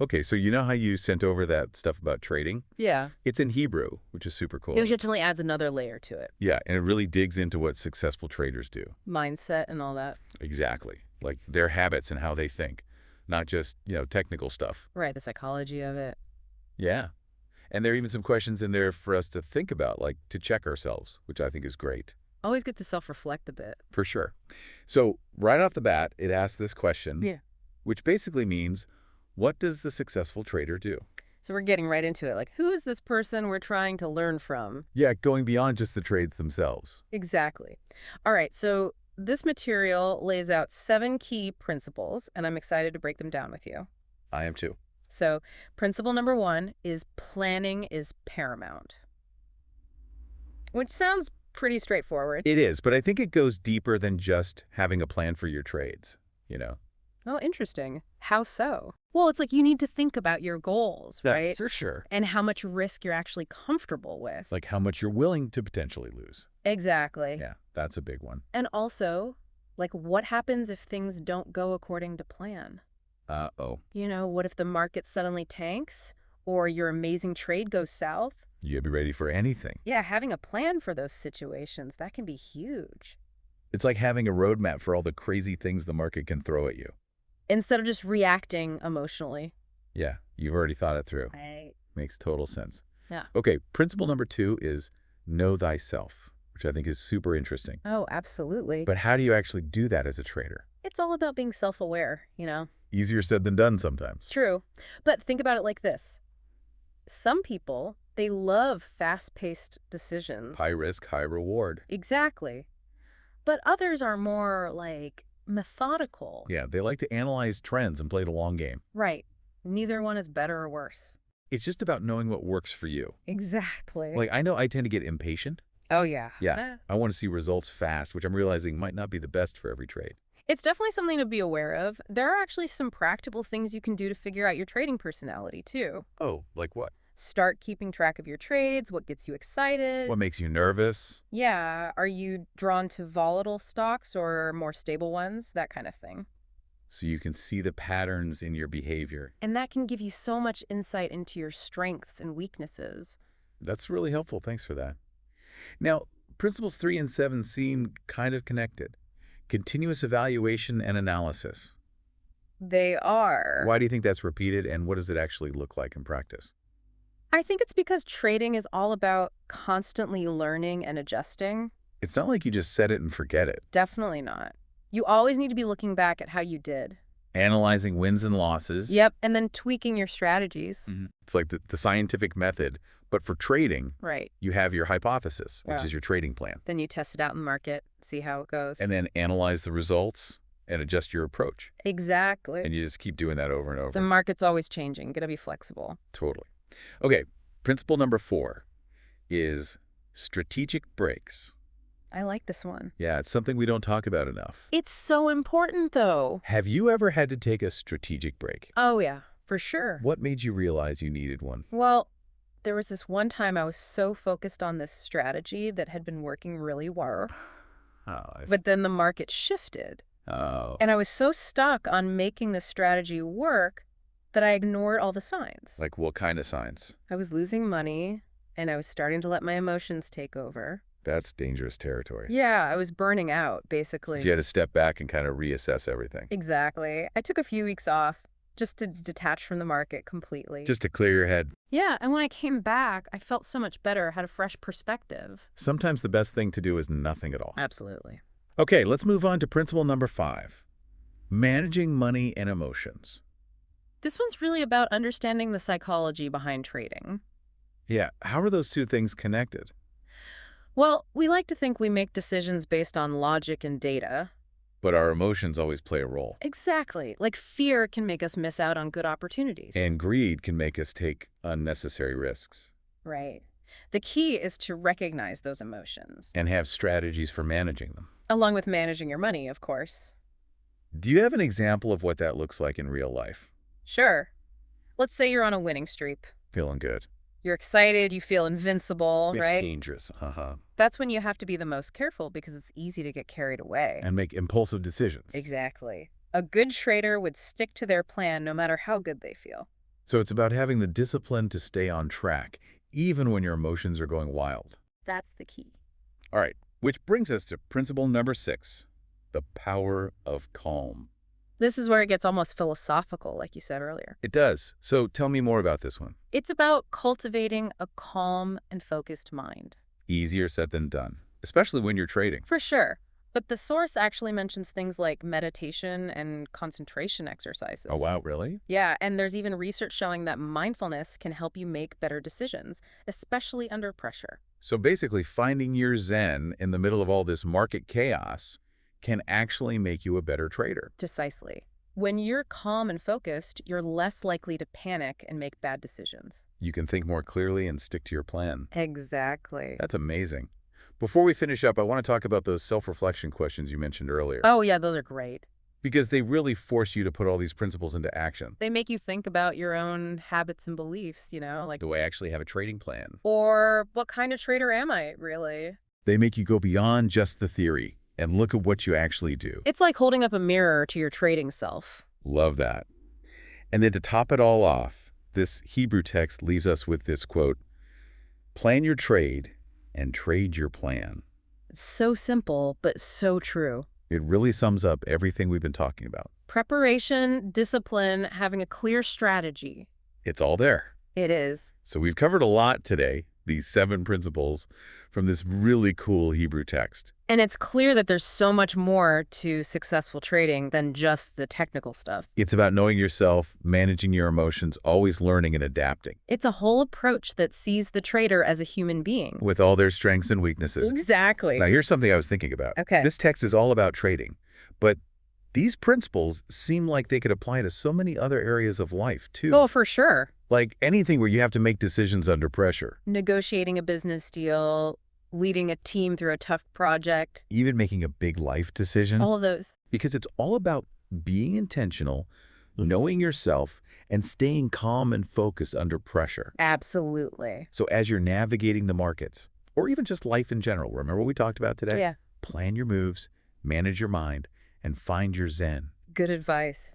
Okay, so you know how you sent over that stuff about trading? Yeah. It's in Hebrew, which is super cool. It usually adds another layer to it. Yeah, and it really digs into what successful traders do. Mindset and all that. Exactly. Like their habits and how they think, not just, technical stuff. Right, the psychology of it. Yeah. And there are even some questions in there for us to think about, like to check ourselves, which I think is great. Always good to self-reflect a bit. For sure. So right off the bat, it asks this question, Yeah. which basically means, what does the successful trader do? So we're getting right into it. Like, who is this person we're trying to learn from? Yeah, going beyond just the trades themselves. Exactly. All right, so this material lays out 7 key principles, and I'm excited to break them down with you. I am too. So principle number 1 is planning is paramount, which sounds pretty straightforward. It is, but I think it goes deeper than just having a plan for your trades. Oh, interesting. How so? Well, it's like you need to think about your goals, right? Yes, for sure. And how much risk you're actually comfortable with. Like how much you're willing to potentially lose. Exactly. Yeah, that's a big one. And also, like, what happens if things don't go according to plan? Uh-oh. What if the market suddenly tanks or your amazing trade goes south? You'll be ready for anything. Yeah, having a plan for those situations, that can be huge. It's like having a roadmap for all the crazy things the market can throw at you. Instead of just reacting emotionally. Yeah, you've already thought it through. Right. Makes total sense. Yeah. Okay, principle number 2 is know thyself, which I think is super interesting. Oh, absolutely. But how do you actually do that as a trader? It's all about being self-aware, Easier said than done sometimes. True. But think about it like this. Some people, they love fast-paced decisions. High risk, high reward. Exactly. But others are more, like, methodical. Yeah, they like to analyze trends and play the long game. Right. Neither one is better or worse. It's just about knowing what works for you. Exactly. Like, I know I tend to get impatient. Oh, yeah. Yeah, I want to see results fast, which I'm realizing might not be the best for every trade. It's definitely something to be aware of. There are actually some practical things you can do to figure out your trading personality, too. Oh, like what? Start keeping track of your trades, what gets you excited. What makes you nervous? Yeah, are you drawn to volatile stocks or more stable ones? That kind of thing. So you can see the patterns in your behavior. And that can give you so much insight into your strengths and weaknesses. That's really helpful. Thanks for that. Now, principles 3 and 7 seem kind of connected. Continuous evaluation and analysis. They are. Why do you think that's repeated, and what does it actually look like in practice? I think it's because trading is all about constantly learning and adjusting. It's not like you just set it and forget it. Definitely not. You always need to be looking back at how you did. Analyzing wins and losses. Yep, and then tweaking your strategies. It's like the scientific method, but for trading, Right. you have your hypothesis, which Yeah. is your trading plan. Then you test it out in the market, see how it goes. And then analyze the results and adjust your approach. Exactly. And you just keep doing that over and over. The market's always changing. Gotta be flexible. Totally. Okay, principle number 4 is strategic breaks. I like this one. Yeah, it's something we don't talk about enough. It's so important, though. Have you ever had to take a strategic break? Oh, yeah, for sure. What made you realize you needed one? Well, there was this one time I was so focused on this strategy that had been working really well, but then the market shifted. Oh. And I was so stuck on making the strategy work that I ignored all the signs. Like what kind of signs? I was losing money, and I was starting to let my emotions take over. That's dangerous territory. Yeah, I was burning out, basically. So you had to step back and kind of reassess everything. Exactly. I took a few weeks off just to detach from the market completely. Just to clear your head. Yeah, and when I came back, I felt so much better, had a fresh perspective. Sometimes the best thing to do is nothing at all. Absolutely. Okay, let's move on to principle number 5. Managing money and emotions. This one's really about understanding the psychology behind trading. Yeah, how are those two things connected? Well, we like to think we make decisions based on logic and data. But our emotions always play a role. Exactly. Like fear can make us miss out on good opportunities. And greed can make us take unnecessary risks. Right. The key is to recognize those emotions. And have strategies for managing them. Along with managing your money, of course. Do you have an example of what that looks like in real life? Sure. Let's say you're on a winning streak. Feeling good. You're excited, you feel invincible, right? Dangerous. That's when you have to be the most careful because it's easy to get carried away. And make impulsive decisions. Exactly. A good trader would stick to their plan no matter how good they feel. So it's about having the discipline to stay on track, even when your emotions are going wild. That's the key. All right, which brings us to principle number 6, the power of calm. This is where it gets almost philosophical, like you said earlier. It does. So tell me more about this one. It's about cultivating a calm and focused mind. Easier said than done, especially when you're trading. For sure. But the source actually mentions things like meditation and concentration exercises. Oh, wow, really? Yeah, and there's even research showing that mindfulness can help you make better decisions, especially under pressure. So basically, finding your zen in the middle of all this market chaos can actually make you a better trader. Precisely. When you're calm and focused, you're less likely to panic and make bad decisions. You can think more clearly and stick to your plan. Exactly. That's amazing. Before we finish up, I want to talk about those self-reflection questions you mentioned earlier, Oh, yeah, those are great. because they really force you to put all these principles into action. They make you think about your own habits and beliefs, like, Do I actually have a trading plan? or what kind of trader am I, really? They make you go beyond just the theory and look at what you actually do. It's like holding up a mirror to your trading self. Love that. And then to top it all off, this Hebrew text leaves us with this quote, "Plan your trade and trade your plan." It's so simple, but so true. It really sums up everything we've been talking about. Preparation, discipline, having a clear strategy. It's all there. It is. So we've covered a lot today, these 7 principles from this really cool Hebrew text. And it's clear that there's so much more to successful trading than just the technical stuff. It's about knowing yourself, managing your emotions, always learning and adapting, It's a whole approach that sees the trader as a human being. with all their strengths and weaknesses. Exactly. Now, here's something I was thinking about. Okay. This text is all about trading, but these principles seem like they could apply to so many other areas of life, too. Oh, for sure. Like anything where you have to make decisions under pressure. Negotiating a business deal, leading a team through a tough project, Even making a big life decision. all of those. Because it's all about being intentional, knowing yourself, and staying calm and focused under pressure. Absolutely. So as you're navigating the markets, or even just life in general, remember what we talked about today? Yeah. Plan your moves, manage your mind, and find your zen. Good advice.